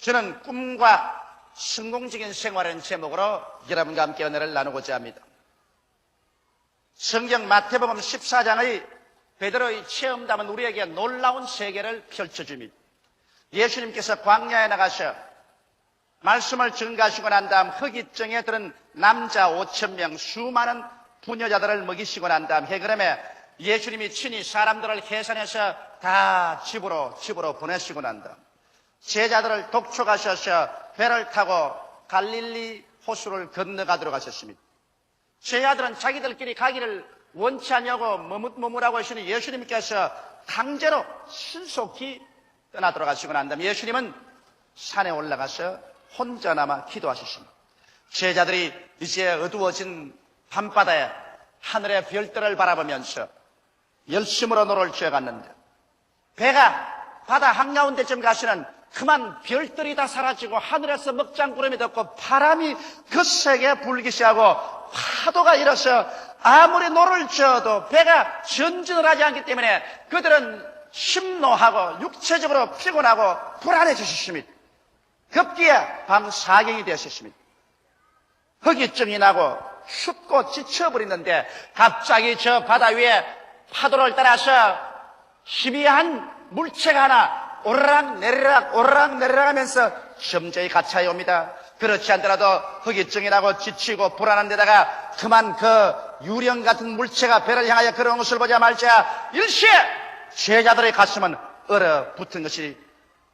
저는 꿈과 성공적인 생활이라는 제목으로 여러분과 함께 은혜를 나누고자 합니다. 성경 마태복음 14장의 베드로의 체험담은 우리에게 놀라운 세계를 펼쳐줍니다. 예수님께서 광야에 나가셔 말씀을 전가하시고 난 다음 흑이증에 들은 남자 5,000명 수많은 부녀자들을 먹이시고 난 다음 해그름에 예수님이 친히 사람들을 해산해서 다 집으로 보내시고 난 다음 제자들을 독촉하셔서 배를 타고 갈릴리 호수를 건너가도록 하셨습니다. 제자들은 자기들끼리 가기를 원치 않냐고 머뭇머뭇하고 하시니 예수님께서 강제로 신속히 떠나도록 하시고 난 다음 예수님은 산에 올라가서 혼자 남아 기도하셨습니다. 제자들이 이제 어두워진 밤바다에 하늘의 별들을 바라보면서 열심으로 노를 쥐어갔는데 배가 바다 한가운데쯤 가시는 그만 별들이 다 사라지고 하늘에서 먹장구름이 덮고 바람이 거세게 불기 시작하고 파도가 일어서 아무리 노를 쥐어도 배가 전진을 하지 않기 때문에 그들은 심노하고 육체적으로 피곤하고 불안해지셨습니다. 급기야 밤 4경이 되었습니다. 허기증이 나고 춥고 지쳐버리는데 갑자기 저 바다 위에 파도를 따라서 희미한 물체가 하나 오르락 내리락 하면서 점저히 가차에 옵니다. 그렇지 않더라도 허기증이 나고 지치고 불안한 데다가 그만 그 유령 같은 물체가 배를 향하여 걸어온 것을 보자마자 일시에 제자들의 가슴은 얼어붙은 것이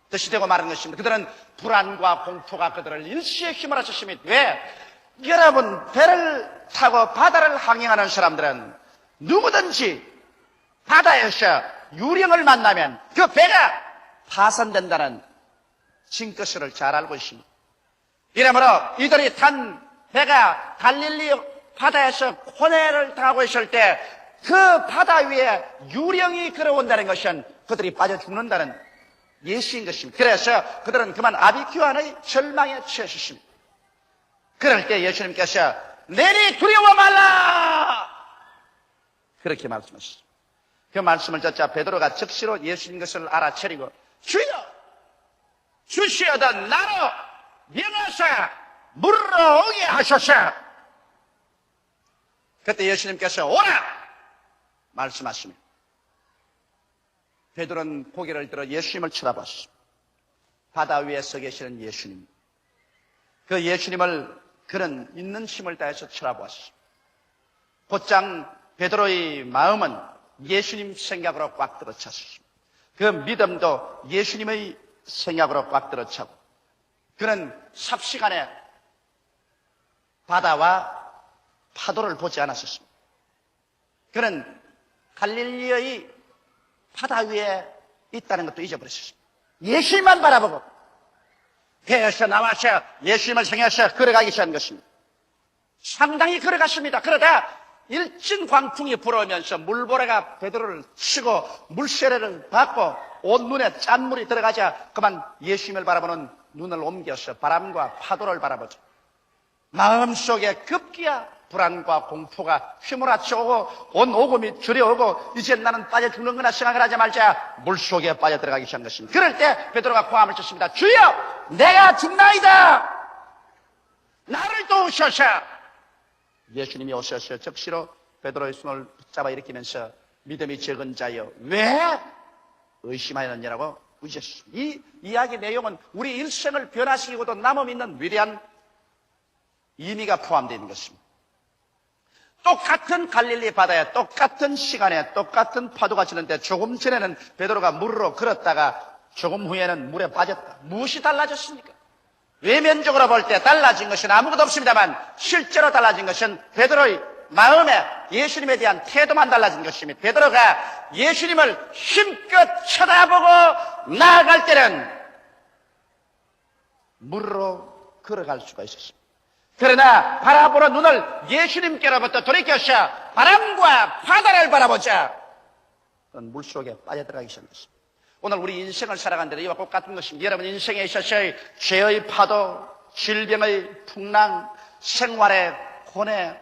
뜻이 되고 마는 것입니다. 그들은 불안과 공포가 그들을 일시에 휘몰아쳤습니다. 왜? 여러분, 배를 타고 바다를 항행하는 사람들은 누구든지 바다에서 유령을 만나면 그 배가 파손된다는 징크스를 잘 알고 있습니다. 이러므로 이들이 탄 배가 갈릴리 바다에서 고뇌를 당하고 있을 때 그 바다 위에 유령이 걸어온다는 것은 그들이 빠져 죽는다는 예시인 것입니다. 그래서 그들은 그만 아비규환의 절망에 처했습니다. 그럴 때 예수님께서 내니 두려워 말라 그렇게 말씀하셨습니다. 그 말씀을 듣자 베드로가 즉시로 예수님 것을 알아차리고 주여 주시어다 나로 명하사 물으러 오게 하소서. 그때 예수님께서 오라 말씀하십니다. 베드로는 고개를 들어 예수님을 쳐다봤습니다. 바다 위에 서 계시는 예수님, 그 예수님을 그는 있는 힘을 다해서 쳐다보았습니다. 곧장 베드로의 마음은 예수님 생각으로 꽉 들어찼습니다. 그 믿음도 예수님의 생각으로 꽉 들어차고 그는 삽시간에 바다와 파도를 보지 않았었습니다. 그는 갈릴리의 바다 위에 있다는 것도 잊어버렸습니다. 예수님만 바라보고 배에서 나와서 예수님을 생각해서 걸어가기 시작한 것입니다. 상당히 걸어갔습니다. 그러다 일진 광풍이 불어오면서 물보라가 베드로를 치고 물세례를 받고 온 눈에 짠물이 들어가자 그만 예수님을 바라보는 눈을 옮겨서 바람과 파도를 바라보죠. 마음속에 급기야 불안과 공포가 휘몰아쳐오고 온 오금이 저려오고 이제 나는 빠져 죽는구나 생각을 하자 말자 물속에 빠져 들어가기 시작한 것입니다. 그럴 때 베드로가 고함을 쳤습니다. 주여 내가 죽나이다 나를 도우소서. 예수님이 오셔서 즉시로 베드로의 손을 붙잡아 일으키면서 믿음이 적은 자여 왜 의심하였느냐고 우셨습니다. 이 이야기 내용은 우리 일생을 변화시키고도 남아있는 위대한 의미가 포함되어 있는 것입니다. 똑같은 갈릴리 바다에 똑같은 시간에 똑같은 파도가 치는데 조금 전에는 베드로가 물으로 걸었다가 조금 후에는 물에 빠졌다. 무엇이 달라졌습니까? 외면적으로 볼 때 달라진 것은 아무것도 없습니다만 실제로 달라진 것은 베드로의 마음에 예수님에 대한 태도만 달라진 것입니다. 베드로가 예수님을 힘껏 쳐다보고 나아갈 때는 물으로 걸어갈 수가 있었습니다. 그러나 바라보는 눈을 예수님께로부터 돌이켜서 바람과 바다를 바라보자 그건 물속에 빠져들어가기 시작했습니다. 오늘 우리 인생을 살아가는 데 이와 똑같은 것입니다. 여러분 인생에 있어서의 죄의 파도, 질병의 풍랑, 생활의 고뇌,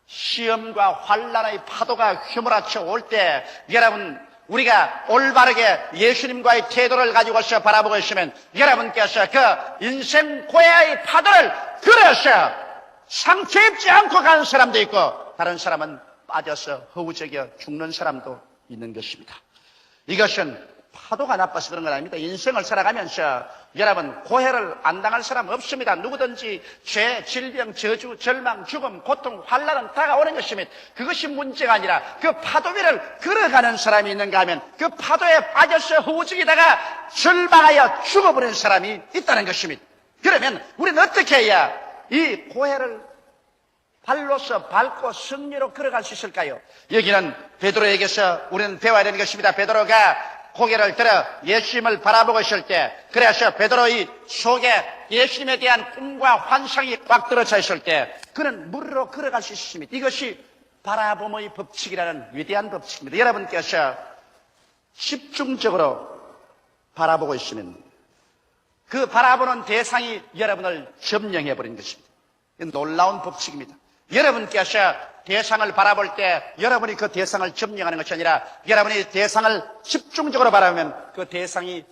시험과 환난의 파도가 휘몰아쳐 올 때 여러분 우리가 올바르게 예수님과의 태도를 가지고서 바라보고 있으면 여러분께서 그 인생 고해의 파도를 들어서 상처 입지 않고 가는 사람도 있고 다른 사람은 빠져서 허우적여 죽는 사람도 있는 것입니다. 이것은 파도가 나빠서 그런 건 아닙니다. 인생을 살아가면서 여러분 고해를 안 당할 사람 없습니다. 누구든지 죄, 질병, 저주, 절망, 죽음, 고통, 환난은 다가오는 것입니다. 그것이 문제가 아니라 그 파도 위를 걸어가는 사람이 있는가 하면 그 파도에 빠져서 허우적이다가 절망하여 죽어버린 사람이 있다는 것입니다. 그러면 우리는 어떻게 해야 이 고해를 발로서 밟고 승리로 걸어갈 수 있을까요? 여기는 베드로에게서 우리는 배워야 되는 것입니다. 베드로가 고개를 들어 예수님을 바라보고 있을 때, 그래서 베드로의 속에 예수님에 대한 꿈과 환상이 꽉 들어차 있을 때 그는 물로 걸어갈 수 있습니다. 이것이 바라봄의 법칙이라는 위대한 법칙입니다. 여러분께서 집중적으로 바라보고 있으면 그 바라보는 대상이 여러분을 점령해버린 것입니다. 놀라운 법칙입니다. 여러분께서 대상을 바라볼 때 여러분이 그 대상을 점령하는 것이 아니라 여러분이 대상을 집중적으로 바라보면 그 대상이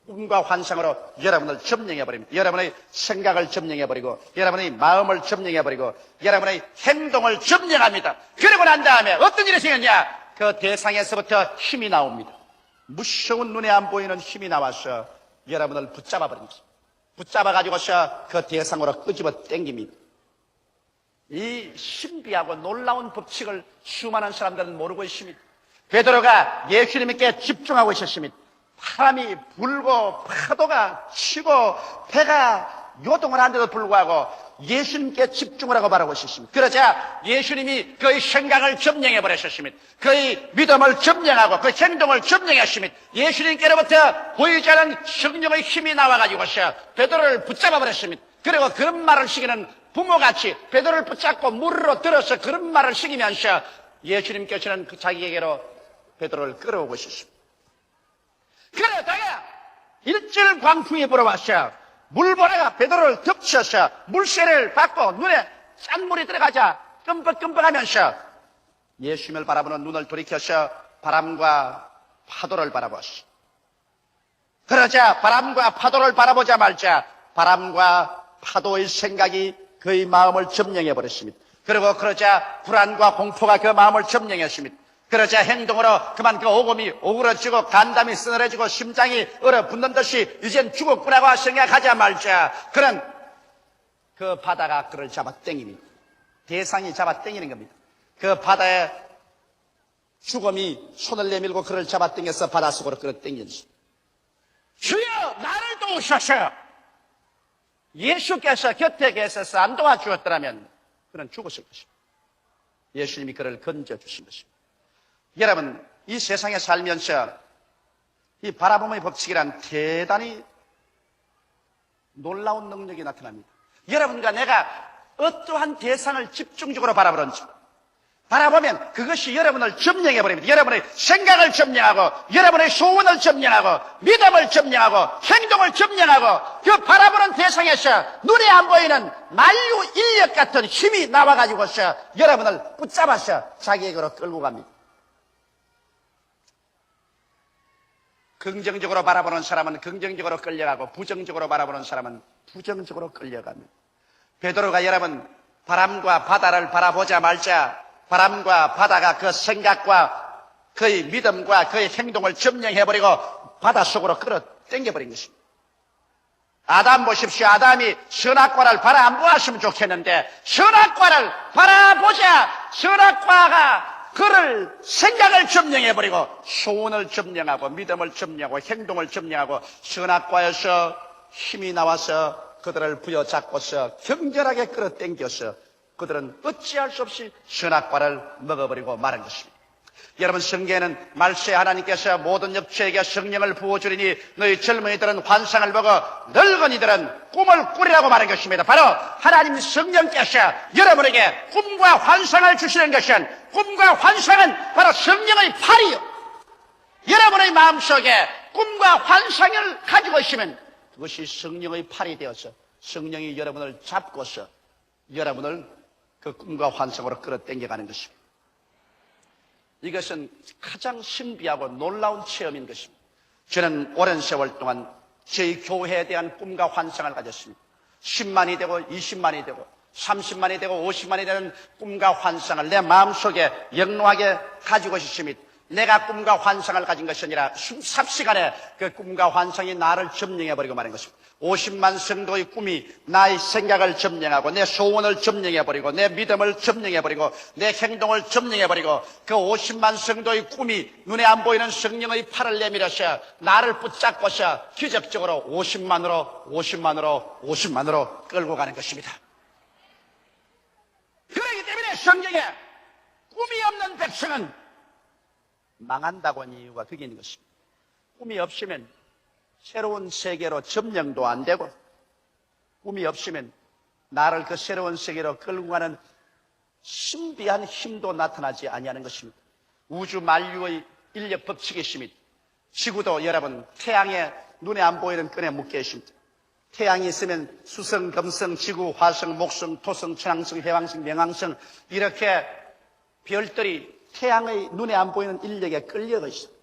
꿈과 환상으로 여러분을 점령해버립니다. 여러분의 생각을 점령해버리고 여러분의 마음을 점령해버리고 여러분의 행동을 점령합니다. 그러고 난 다음에 어떤 일이 생겼냐? 그 대상에서부터 힘이 나옵니다. 무서운 눈에 안 보이는 힘이 나와서 여러분을 붙잡아버립니다. 붙잡아가지고서 그 대상으로 끄집어 당깁니다. 이 신비하고 놀라운 법칙을 수많은 사람들은 모르고 있습니다. 베드로가 예수님께 집중하고 있었습니다. 바람이 불고 파도가 치고 배가 요동을 하는데도 불구하고 예수님께 집중을 하고 바라보고 있었습니다. 그러자 예수님이 그의 생각을 점령해버렸습니다. 그의 믿음을 점령하고 그 행동을 점령했습니다. 예수님께로부터 보이지 않은 성령의 힘이 나와가지고서 베드로를 붙잡아버렸습니다. 그리고 그런 말을 시키는 부모같이 베드로를 붙잡고 물으로 들어서 그런 말을 시키면서 예수님께서는 그 자기에게로 베드로를 끌어오고 있었습니다. 그러다가 일절 광풍이 불어왔어. 물보라가 베드로를 덮쳐서 물세를 받고 눈에 짠물이 들어가자 끔뻑끔뻑하면서 예수님을 바라보는 눈을 돌이켜서 바람과 파도를 바라보았어. 그러자 바람과 파도를 바라보자 말자 바람과 파도의 생각이 그의 마음을 점령해버렸습니다. 그리고 그러자 불안과 공포가 그 마음을 점령했습니다. 그러자 행동으로 그만 그 오금이 오그러지고 간담이 쓰늘해지고 심장이 얼어붙는 듯이 이젠 죽었구나고 생각하자 말자 그는 그 바다가 그를 잡아당깁니다. 대상이 잡아당기는 겁니다. 그 바다에 죽음이 손을 내밀고 그를 잡아당겨서 바닷속으로 끌어당겼습니다. 주여 나를 도우소서. 예수께서 곁에 계셔서 안 도와주었더라면 그는 죽었을 것입니다. 예수님이 그를 건져주신 것입니다. 여러분 이 세상에 살면서 이 바라봄의 법칙이란 대단히 놀라운 능력이 나타납니다. 여러분과 내가 어떠한 대상을 집중적으로 바라보는지 바라보면 그것이 여러분을 점령해버립니다. 여러분의 생각을 점령하고 여러분의 소원을 점령하고 믿음을 점령하고 행동을 점령하고 그 바라보는 대상에서 눈에 안 보이는 만유 인력 같은 힘이 나와가지고서 여러분을 붙잡아서 자기에게로 끌고 갑니다. 긍정적으로 바라보는 사람은 긍정적으로 끌려가고 부정적으로 바라보는 사람은 부정적으로 끌려갑니다. 베드로가 여러분 바람과 바다를 바라보자 말자 바람과 바다가 그 생각과 그의 믿음과 그의 행동을 점령해버리고 바닷속으로 끌어당겨버린 것입니다. 아담 보십시오. 아담이 선악과를 바라 안 보았으면 좋겠는데 선악과를 바라보자 선악과가 그를 생각을 점령해버리고 소원을 점령하고 믿음을 점령하고 행동을 점령하고 선악과에서 힘이 나와서 그들을 부여잡고서 경절하게 끌어당겨서 그들은 어찌할 수 없이 선악과를 먹어버리고 마는 것입니다. 여러분 성경에는 말세 하나님께서 모든 육체에게 성령을 부어주리니 너희 젊은이들은 환상을 보고 늙은이들은 꿈을 꾸리라고 말한 것입니다. 바로 하나님 성령께서 여러분에게 꿈과 환상을 주시는 것은 꿈과 환상은 바로 성령의 팔이요. 여러분의 마음속에 꿈과 환상을 가지고 있으면 그것이 성령의 팔이 되어서 성령이 여러분을 잡고서 여러분을 그 꿈과 환상으로 끌어당겨가는 것입니다. 이것은 가장 신비하고 놀라운 체험인 것입니다. 저는 오랜 세월 동안 저희 교회에 대한 꿈과 환상을 가졌습니다. 10만이 되고 20만이 되고 30만이 되고 50만이 되는 꿈과 환상을 내 마음속에 영롱하게 가지고 있습니다. 내가 꿈과 환상을 가진 것이 아니라 삽시간에 그 꿈과 환상이 나를 점령해버리고 마는 것입니다. 50만 성도의 꿈이 나의 생각을 점령하고 내 소원을 점령해버리고 내 믿음을 점령해버리고 내 행동을 점령해버리고 그 50만 성도의 꿈이 눈에 안 보이는 성령의 팔을 내밀어서 나를 붙잡고서 기적적으로 50만으로 끌고 가는 것입니다. 그렇기 때문에 성경에 꿈이 없는 백성은 망한다고 하는 이유가 그게 있는 것입니다. 꿈이 없으면 새로운 세계로 점령도 안 되고, 꿈이 없으면 나를 그 새로운 세계로 끌고 가는 신비한 힘도 나타나지 아니하는 것입니다. 우주 만류의 인력 법칙이 있습니다. 지구도 여러분 태양에 눈에 안 보이는 끈에 묶여 있습니다. 태양이 있으면 수성, 금성, 지구, 화성, 목성, 토성, 천왕성, 해왕성, 명왕성 이렇게 별들이 태양의 눈에 안 보이는 인력에 끌려가 있습니다.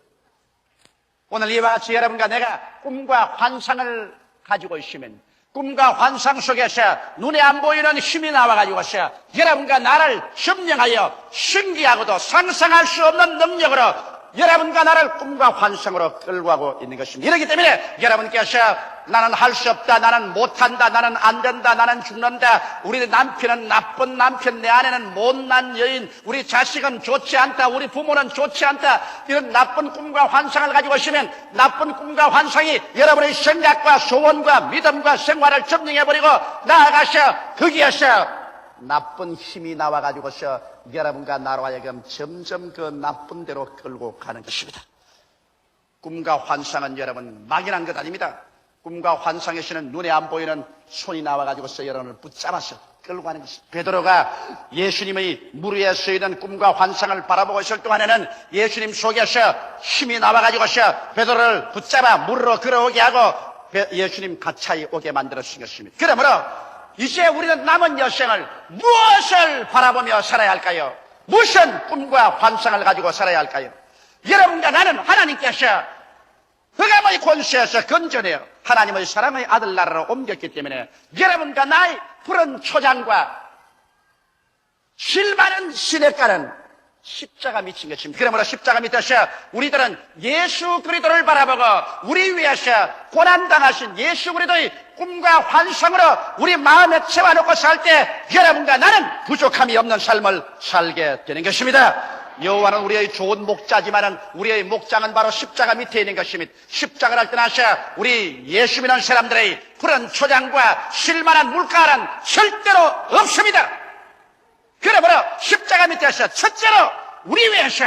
오늘 이와 같이 여러분과 내가 꿈과 환상을 가지고 있으면 꿈과 환상 속에서 눈에 안 보이는 힘이 나와가지고서 여러분과 나를 점령하여 신기하고도 상상할 수 없는 능력으로 여러분과 나를 꿈과 환상으로 끌고 가고 있는 것입니다. 이렇기 때문에 여러분께서 나는 할 수 없다, 나는 못한다, 나는 안 된다, 나는 죽는다, 우리 남편은 나쁜 남편, 내 아내는 못난 여인, 우리 자식은 좋지 않다, 우리 부모는 좋지 않다, 이런 나쁜 꿈과 환상을 가지고 있으면 나쁜 꿈과 환상이 여러분의 생각과 소원과 믿음과 생활을 점령해버리고 나아가서 거기에서 나쁜 힘이 나와가지고서 여러분과 나로 하여금 점점 그 나쁜 데로 끌고 가는 것입니다. 꿈과 환상은 여러분 막연한 것 아닙니다. 꿈과 환상에서는 눈에 안 보이는 손이 나와가지고서 여러분을 붙잡아서 끌고 가는 것입니다. 베드로가 예수님의 물 위에 서 있는 꿈과 환상을 바라보고 있을 동안에는 예수님 속에서 힘이 나와가지고서 베드로를 붙잡아 물로 걸어오게 하고 예수님 가차이 오게 만들어주신 것입니다. 그러므로 이제 우리는 남은 여생을 무엇을 바라보며 살아야 할까요? 무슨 꿈과 환상을 가지고 살아야 할까요? 여러분과 나는 하나님께서 흑암의 권세에서 건져내어 하나님의 사랑의 아들 나라로 옮겼기 때문에 여러분과 나의 푸른 초장과 실많은 시냇가는 십자가 밑인 것입니다. 그러므로 십자가 밑에서 우리들은 예수 그리스도를 바라보고 우리 위해서 고난당하신 예수 그리스도의 꿈과 환상으로 우리 마음에 채워놓고 살 때 여러분과 나는 부족함이 없는 삶을 살게 되는 것입니다. 여호와는 우리의 좋은 목자지만은 우리의 목장은 바로 십자가 밑에 있는 것입니다. 십자가를 떠나서 우리 예수 믿는 사람들의 푸른 초장과 실만한 물가는 절대로 없습니다. 그러므로 십자가 밑에서 첫째로 우리 위해서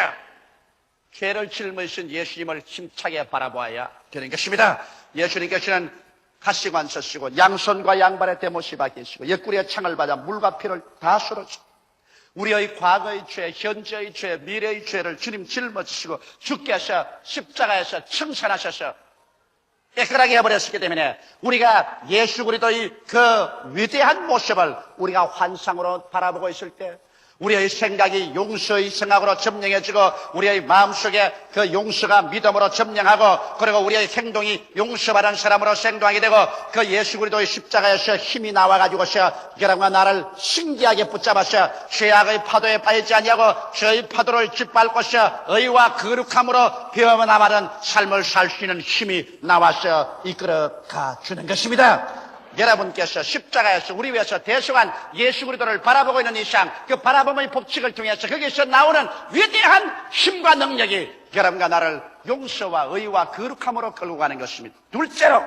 죄를 짊으신 예수님을 힘차게 바라보아야 되는 것입니다. 예수님께서는 가시관 서시고 양손과 양발에 대못이 박히시고 옆구리에 창을 받아 물과 피를 다 쏟아주시고 우리의 과거의 죄, 현재의 죄, 미래의 죄를 주님 짊어지시고 주께서 십자가에서 청산하셔서 깨끗하게 해버렸기 때문에 우리가 예수 그리스도의 그 위대한 모습을 우리가 환상으로 바라보고 있을 때 우리의 생각이 용서의 생각으로 점령해지고 우리의 마음속에 그 용서가 믿음으로 점령하고 그리고 우리의 행동이 용서받은 사람으로 행동하게 되고 그 예수 그리스도의 십자가에서 힘이 나와가지고서 여러분과 나를 신기하게 붙잡아서 죄악의 파도에 빠지지 아니하고 저의 파도를 짓밟고서 의와 거룩함으로 배워나가는 삶을 살 수 있는 힘이 나와서 이끌어가 주는 것입니다. 여러분께서 십자가에서 우리 위해서 대속한 예수 그리스도를 바라보고 있는 이상 그 바라봄의 법칙을 통해서 거기서 나오는 위대한 힘과 능력이 여러분과 나를 용서와 의와 거룩함으로 끌고 가는 것입니다. 둘째로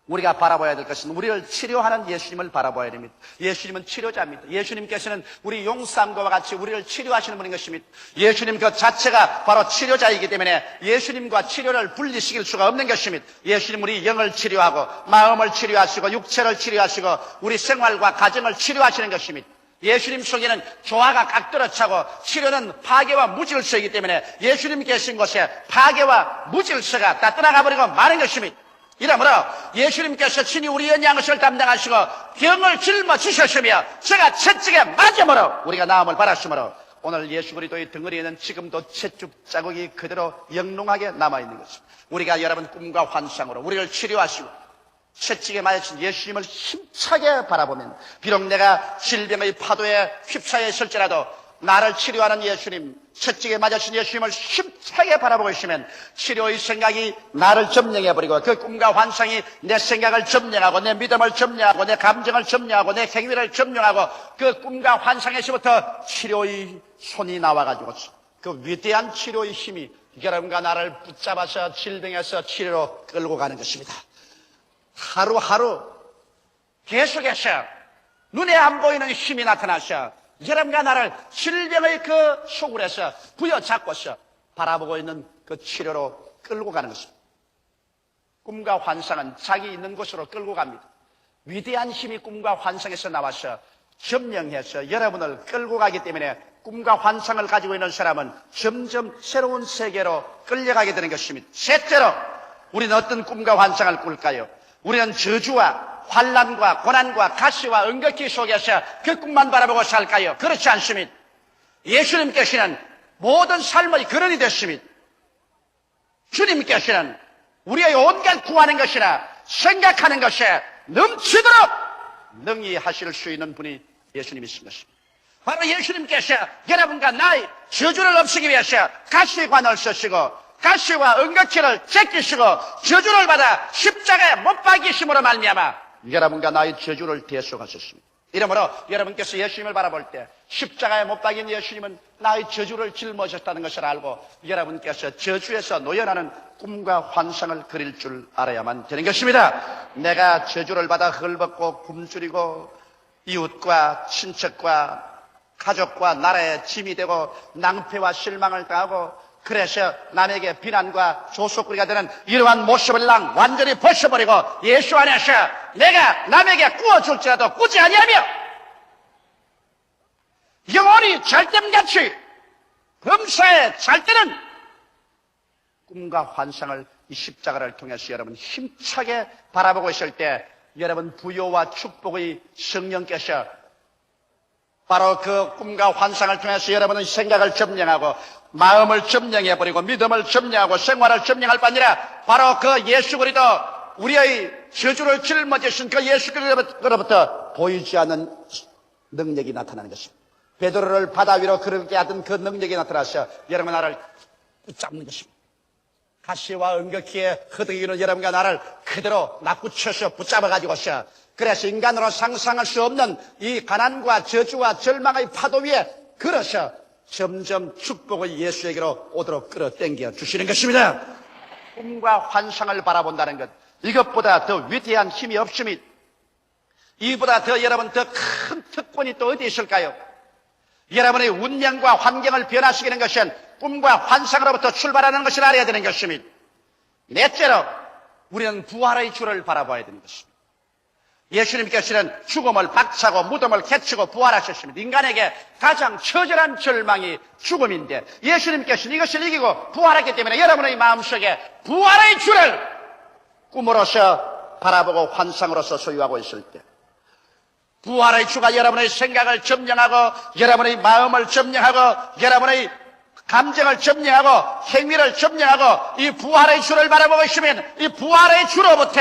우리가 바라봐야 될 것은 우리를 치료하는 예수님을 바라봐야 됩니다. 예수님은 치료자입니다. 예수님께서는 우리 용사함과 같이 우리를 치료하시는 분인 것입니다. 예수님 그 자체가 바로 치료자이기 때문에 예수님과 치료를 분리시킬 수가 없는 것입니다. 예수님 우리 영을 치료하고 마음을 치료하시고 육체를 치료하시고 우리 생활과 가정을 치료하시는 것입니다. 예수님 속에는 조화가 각도로 차고 치료는 파괴와 무질서이기 때문에 예수님 계신 곳에 파괴와 무질서가 다 떠나가버리고 마는 것입니다. 이러므로 예수님께서 친히 우리의 양식을 담당하시고 병을 짊어지셨으며 제가 채찍에 맞음으로 우리가 나음을 받았으므로 오늘 예수 그리스도의 덩어리에는 지금도 채축 자국이 그대로 영롱하게 남아있는 것입니다. 우리가 여러분 꿈과 환상으로 우리를 치료하시고 채찍에 맞으신 예수님을 힘차게 바라보면 비록 내가 질병의 파도에 휩싸여 있을지라도 나를 치료하는 예수님, 채찍에 맞으신 예수님을 힘차게 바라보고 있으면 치료의 생각이 나를 점령해버리고 그 꿈과 환상이 내 생각을 점령하고 내 믿음을 점령하고 내 감정을 점령하고 내 행위를 점령하고 그 꿈과 환상에서부터 치료의 손이 나와가지고 그 위대한 치료의 힘이 여러분과 나를 붙잡아서 질병에서 치료로 끌고 가는 것입니다. 하루하루 계속해서 눈에 안 보이는 힘이 나타나서 여러분과 나를 질병의 그 소굴에서 부여잡고서 바라보고 있는 그 치료로 끌고 가는 것입니다. 꿈과 환상은 자기 있는 곳으로 끌고 갑니다. 위대한 힘이 꿈과 환상에서 나와서 점령해서 여러분을 끌고 가기 때문에 꿈과 환상을 가지고 있는 사람은 점점 새로운 세계로 끌려가게 되는 것입니다. 셋째로 우리는 어떤 꿈과 환상을 꿀까요? 우리는 저주와 환난과 고난과 가시와 응격기 속에서 그 꿈만 바라보고 살까요? 그렇지 않습니다. 예수님께서는 모든 삶의 근원이 됐습니다. 주님께서는 우리의 온갖 구하는 것이나 생각하는 것에 넘치도록 능히 하실 수 있는 분이 예수님이신 것입니다. 바로 예수님께서 여러분과 나의 저주를 없애기 위해서 가시관을 쓰시고 가시와 응격기를 제끼시고 저주를 받아 십자가에 못 박이심으로 말미암아 여러분과 나의 저주를 대속하셨습니다. 이러므로 여러분께서 예수님을 바라볼 때 십자가에 못 박인 예수님은 나의 저주를 짊어졌다는 것을 알고 여러분께서 저주에서 노연하는 꿈과 환상을 그릴 줄 알아야만 되는 것입니다. 내가 저주를 받아 헐벗고 굶주리고 이웃과 친척과 가족과 나라의 짐이 되고 낭패와 실망을 당하고 그래서 남에게 비난과 조소거리가 되는 이러한 모습을 완전히 벗어버리고 예수 안에서 내가 남에게 구워줄지라도 꾸지 아니하며 영원히 잘됨같이 범사에 잘 때는 꿈과 환상을 이 십자가를 통해서 여러분 힘차게 바라보고 있을 때 여러분 부요와 축복의 성령께서 바로 그 꿈과 환상을 통해서 여러분의 생각을 점령하고 마음을 점령해버리고 믿음을 점령하고 생활을 점령할 뿐 아니라 바로 그 예수 그리스도 우리의 저주를 짊어지신 그 예수 그리스도로부터 보이지 않는 능력이 나타나는 것입니다. 베드로를 바다 위로 그렇게 하던 그 능력이 나타나서 여러분 나를 붙잡는 것입니다. 가시와 응격기에 허덕이는 여러분과 나를 그대로 낚구쳐서 붙잡아가지고서 그래서 인간으로 상상할 수 없는 이 가난과 저주와 절망의 파도 위에 걸어서 점점 축복의 예수에게로 오도록 끌어당겨 주시는 것입니다. 꿈과 환상을 바라본다는 것, 이것보다 더 위대한 힘이 없습니다. 이보다 더 여러분 더 큰 특권이 또 어디 있을까요? 여러분의 운명과 환경을 변화시키는 것은 꿈과 환상으로부터 출발하는 것을 알아야 되는 것입니다. 넷째로 우리는 부활의 주를 바라봐야 되는 것입니다. 예수님께서는 죽음을 박차고 무덤을 개치고 부활하셨습니다. 인간에게 가장 처절한 절망이 죽음인데 예수님께서는 이것을 이기고 부활했기 때문에 여러분의 마음속에 부활의 주를 꿈으로서 바라보고 환상으로서 소유하고 있을 때 부활의 주가 여러분의 생각을 점령하고 여러분의 마음을 점령하고 여러분의 감정을 점령하고 행위를 점령하고 이 부활의 주를 바라보고 있으면 이 부활의 주로부터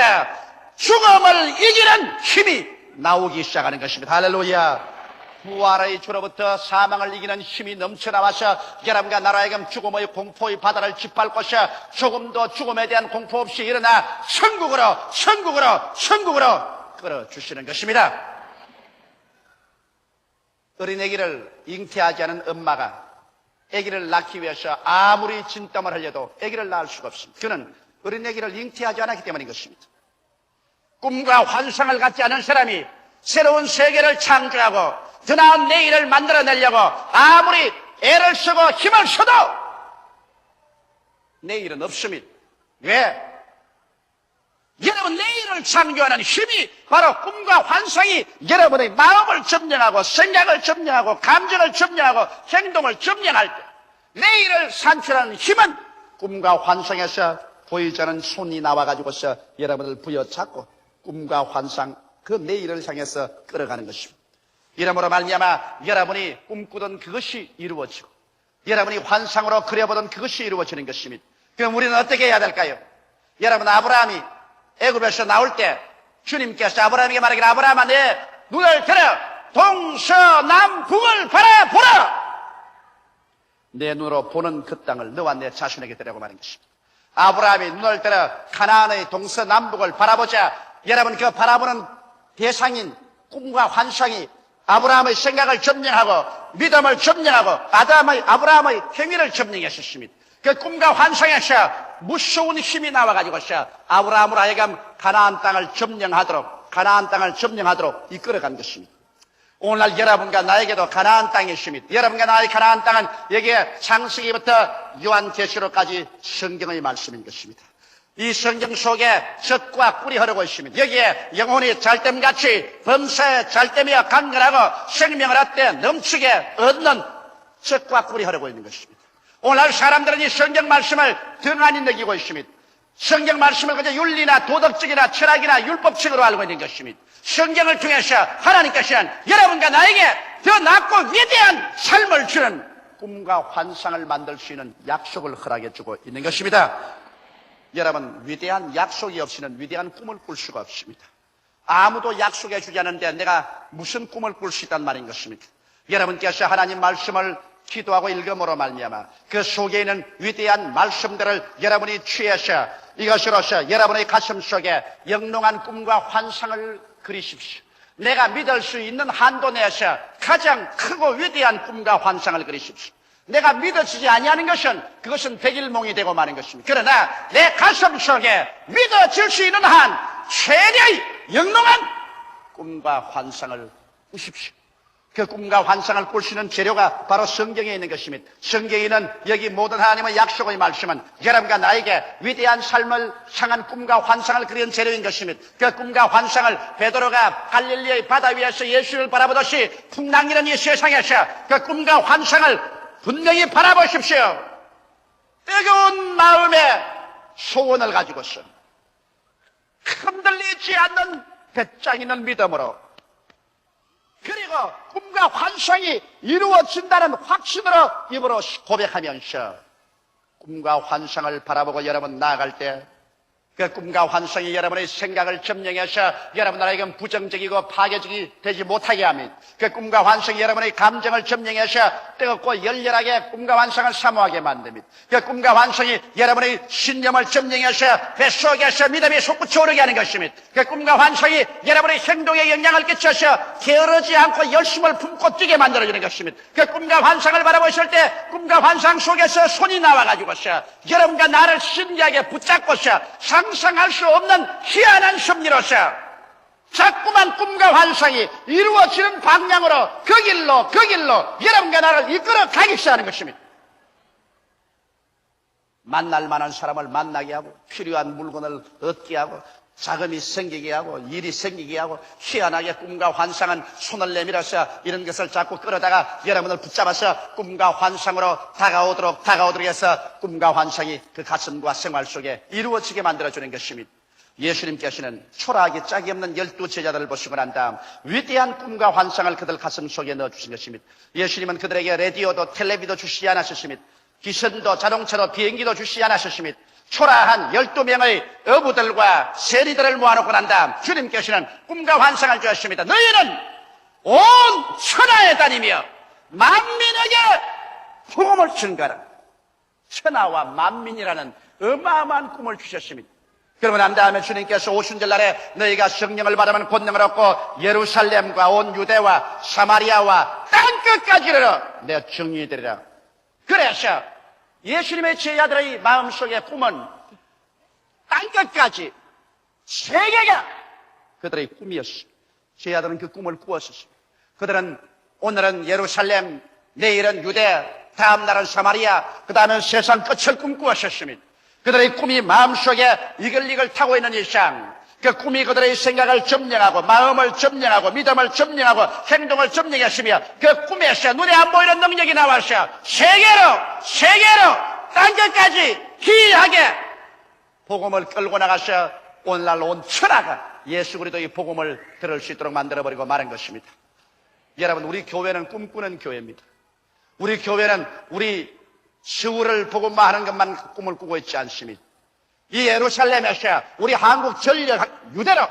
죽음을 이기는 힘이 나오기 시작하는 것입니다. 할렐루야. 부활의 주로부터 사망을 이기는 힘이 넘쳐나와서 여러분과 나라에게 죽음의 공포의 바다를 짓밟고서 조금도 죽음에 대한 공포 없이 일어나 천국으로 끌어주시는 것입니다. 어린애기를 잉태하지 않은 엄마가 아기를 낳기 위해서 아무리 진땀을 흘려도 아기를 낳을 수가 없습니다. 그는 어린애기를 잉태하지 않았기 때문인 것입니다. 꿈과 환상을 갖지 않은 사람이 새로운 세계를 창조하고 더 나은 내일을 만들어내려고 아무리 애를 쓰고 힘을 써도 내일은 없습니다. 왜? 여러분 내일을 창조하는 힘이 바로 꿈과 환상이 여러분의 마음을 점령하고 생각을 점령하고 감정을 점령하고 행동을 점령할 때 내일을 산출하는 힘은 꿈과 환상에서 보이지 않는 손이 나와가지고서 여러분을 부여잡고 꿈과 환상 그 내일을 향해서 끌어가는 것입니다. 이러므로 말미암아 여러분이 꿈꾸던 그것이 이루어지고 여러분이 환상으로 그려보던 그것이 이루어지는 것입니다. 그럼 우리는 어떻게 해야 될까요? 여러분, 아브라함이 애굽에서 나올 때 주님께서 아브라함에게 말하기를, 아브라함아, 내 눈을 들어 동서남북을 바라보라. 내 눈으로 보는 그 땅을 너와 내 자신에게 드리라고 말한 것입니다. 아브라함이 눈을 들어 가나안의 동서남북을 바라보자. 여러분, 그 바라보는 대상인 꿈과 환상이 아브라함의 생각을 점령하고 믿음을 점령하고 아브라함의 행위를 점령했었습니다. 그 꿈과 환상에서 무서운 힘이 나와가지고서 아브라함으로 하여금 가나안 땅을 점령하도록 이끌어간 것입니다. 오늘날 여러분과 나에게도 가나안 땅이 있습니다. 여러분과 나의 가나안 땅은 여기에 창세기부터 요한계시록까지 성경의 말씀인 것입니다. 이 성경 속에 젖과 꿀이 흐르고 있습니다. 여기에 영혼이 잘됨같이 범사에 잘되며 강건하고 생명을 얻되 넘치게 얻는 젖과 꿀이 흐르고 있는 것입니다. 오늘날 사람들은 이 성경 말씀을 등한히 여기고 있습니다. 성경 말씀을 그저 윤리나 도덕적이나 철학이나 율법적으로 알고 있는 것입니다. 성경을 통해서 하나님께서는 여러분과 나에게 더 낫고 위대한 삶을 주는 꿈과 환상을 만들 수 있는 약속을 허락해 주고 있는 것입니다. 여러분, 위대한 약속이 없이는 위대한 꿈을 꿀 수가 없습니다. 아무도 약속해 주지 않는데 내가 무슨 꿈을 꿀 수 있단 말인 것입니까? 여러분께서 하나님 말씀을 기도하고 읽음으로 말미암아 그 속에 있는 위대한 말씀들을 여러분이 취해서 이것으로서 여러분의 가슴 속에 영롱한 꿈과 환상을 그리십시오. 내가 믿을 수 있는 한도 내에서 가장 크고 위대한 꿈과 환상을 그리십시오. 내가 믿어지지 아니하는 것은 그것은 백일몽이 되고 마는 것입니다. 그러나 내 가슴 속에 믿어질 수 있는 한 최대의 영롱한 꿈과 환상을 꾸십시오. 그 꿈과 환상을 꿀 수 있는 재료가 바로 성경에 있는 것입니다. 성경에 있는 여기 모든 하나님의 약속의 말씀은 여러분과 나에게 위대한 삶을 향한 꿈과 환상을 그리는 재료인 것입니다. 그 꿈과 환상을 베드로가 갈릴리의 바다 위에서 예수를 바라보듯이 풍랑이는 이 세상에서 그 꿈과 환상을 분명히 바라보십시오. 뜨거운 마음의 소원을 가지고서 흔들리지 않는 배짱 있는 믿음으로 그리고 꿈과 환상이 이루어진다는 확신으로 입으로 고백하면서 꿈과 환상을 바라보고 여러분 나아갈 때 그 꿈과 환상이 여러분의 생각을 점령해서 여러분들에게 부정적이고 파괴적이 되지 못하게 합니다. 그 꿈과 환상이 여러분의 감정을 점령해서 뜨겁고 열렬하게 꿈과 환상을 사모하게 만듭니다. 그 꿈과 환상이 여러분의 신념을 점령해서 뱃속에서 믿음이 솟구쳐 오르게 하는 것입니다. 그 꿈과 환상이 여러분의 행동에 영향을 끼쳐서 게으르지 않고 열심을 품고 뛰게 만들어주는 것입니다. 그 꿈과 환상을 바라보실 때 꿈과 환상 속에서 손이 나와가지고서 여러분과 나를 신기하게 붙잡고서 상상할 수 없는 희한한 섭리로서 자꾸만 꿈과 환상이 이루어지는 방향으로 그 길로 여러분과 나를 이끌어 가기 시작하는 것입니다. 만날 만한 사람을 만나게 하고 필요한 물건을 얻게 하고 자금이 생기게 하고 일이 생기게 하고 희한하게 꿈과 환상은 손을 내밀어서 이런 것을 자꾸 끌어다가 여러분을 붙잡아서 꿈과 환상으로 다가오도록 해서 꿈과 환상이 그 가슴과 생활 속에 이루어지게 만들어주는 것입니다. 예수님께서는 초라하기 짝이 없는 12제자들을 보시고 난 다음 위대한 꿈과 환상을 그들 가슴 속에 넣어주신 것입니다. 예수님은 그들에게 라디오도 텔레비도 주시지 않았습니다. 기선도 자동차도 비행기도 주시지 않았습니다. 초라한 12명의 어부들과 세리들을 모아놓고 난 다음 주님께서는 꿈과 환상을 주셨습니다. 너희는 온 천하에 다니며 만민에게 복음을 전가하라. 천하와 만민이라는 어마어마한 꿈을 주셨습니다. 그러고 난 다음에 주님께서 오순절날에 너희가 성령을 받으면 권능을 얻고 예루살렘과 온 유대와 사마리아와 땅끝까지 이르러 내 증인이 되리라. 그래서 예수님의 제자들의 마음속의 꿈은 땅끝까지 세계가 그들의 꿈이었습니다. 제자들은 그 꿈을 꾸었습니다. 그들은 오늘은 예루살렘, 내일은 유대, 다음 날은 사마리아, 그 다음은 세상 끝을 꿈꾸었습니다. 그들의 꿈이 마음속에 이글이글 타고 있는 이상 그 꿈이 그들의 생각을 점령하고 마음을 점령하고 믿음을 점령하고 행동을 점령했으며 그 꿈에서 눈에 안 보이는 능력이 나와서 세계로 땅끝까지 기이하게 복음을 끌고 나가서 오늘날 온 천하가 예수 그리스도의 복음을 들을 수 있도록 만들어버리고 마는 것입니다. 여러분, 우리 교회는 꿈꾸는 교회입니다. 우리 교회는 우리 서울을 보고만 하는 것만 꿈을 꾸고 있지 않습니다. 이 예루살렘에서 우리 한국 전역 유대로,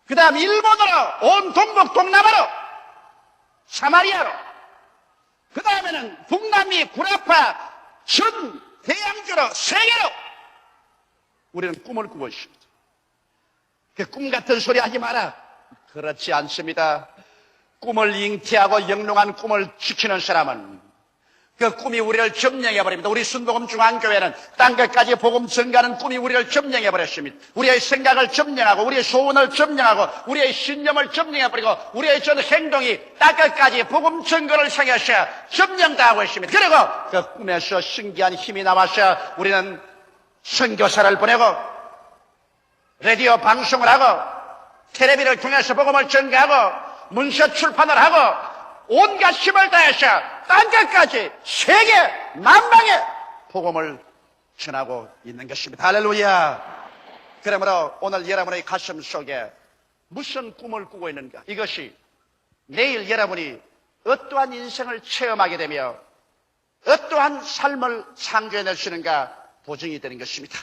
그 다음 일본으로, 온 동북 동남아로, 사마리아로, 그 다음에는 북남미 구라파 전 대양주로, 세계로 우리는 꿈을 꾸고 있습니다. 그 꿈 같은 소리 하지 마라. 그렇지 않습니다. 꿈을 잉태하고 영롱한 꿈을 지키는 사람은 그 꿈이 우리를 점령해버립니다. 우리 순복음 중앙교회는 땅끝까지 복음 전가하는 꿈이 우리를 점령해버렸습니다. 우리의 생각을 점령하고 우리의 소원을 점령하고 우리의 신념을 점령해버리고 우리의 전 행동이 땅끝까지 복음 전가를 향해서 점령당하고 있습니다. 그리고 그 꿈에서 신기한 힘이 나와서 우리는 선교사를 보내고 라디오 방송을 하고 텔레비를 통해서 복음을 전가하고 문서 출판을 하고 온갖 힘을 다해서 땅끝까지 세계 만방에 복음을 전하고 있는 것입니다. 할렐루야. 그러므로 오늘 여러분의 가슴 속에 무슨 꿈을 꾸고 있는가, 이것이 내일 여러분이 어떠한 인생을 체험하게 되며 어떠한 삶을 창조해낼 수 있는가 보증이 되는 것입니다.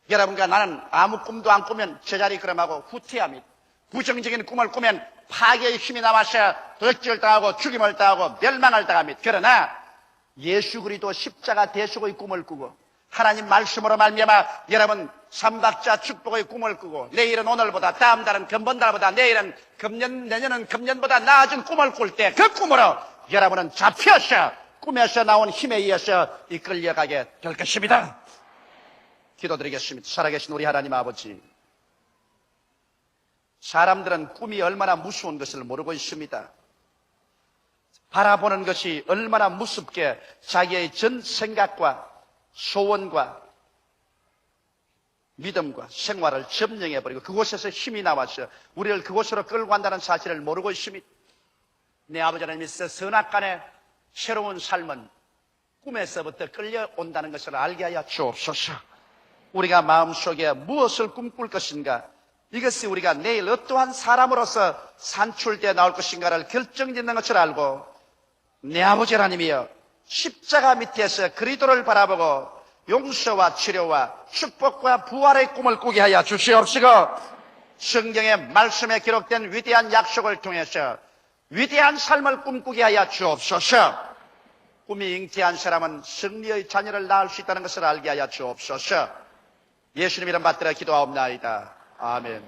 여러분과 나는 아무 꿈도 안 꾸면 제자리 걸음하고 후퇴합니다. 부정적인 꿈을 꾸면 파괴의 힘이 남아서 덕질 당하고 죽임을 당하고 멸망을 당합니다. 그러나 예수 그리스도 십자가 대속의 꿈을 꾸고 하나님 말씀으로 말미암아 여러분 삼박자 축복의 꿈을 꾸고 내일은 오늘보다, 다음 달은 금번달보다, 내일은 금년, 내년은 금년보다 나아진 꿈을 꿀 때 그 꿈으로 여러분은 잡혀서 꿈에서 나온 힘에 의해서 이끌려가게 될 것입니다. 기도드리겠습니다. 살아계신 우리 하나님 아버지, 사람들은 꿈이 얼마나 무서운 것을 모르고 있습니다. 바라보는 것이 얼마나 무섭게 자기의 전 생각과 소원과 믿음과 생활을 점령해버리고 그곳에서 힘이 나와서 우리를 그곳으로 끌고 간다는 사실을 모르고 있습니다. 내 아버지 하나님이 선악간의 새로운 삶은 꿈에서부터 끌려온다는 것을 알게 하여 주옵소서. 우리가 마음속에 무엇을 꿈꿀 것인가, 이것이 우리가 내일 어떠한 사람으로서 산출되어 나올 것인가를 결정짓는 것을 알고 내 아버지 하나님이여, 십자가 밑에서 그리스도를 바라보고 용서와 치료와 축복과 부활의 꿈을 꾸게 하여 주시옵시고, 성경의 말씀에 기록된 위대한 약속을 통해서 위대한 삶을 꿈꾸게 하여 주옵소서. 꿈이 잉태한 사람은 승리의 자녀를 낳을 수 있다는 것을 알게 하여 주옵소서. 예수님 이름 받들어 기도하옵나이다. 아멘.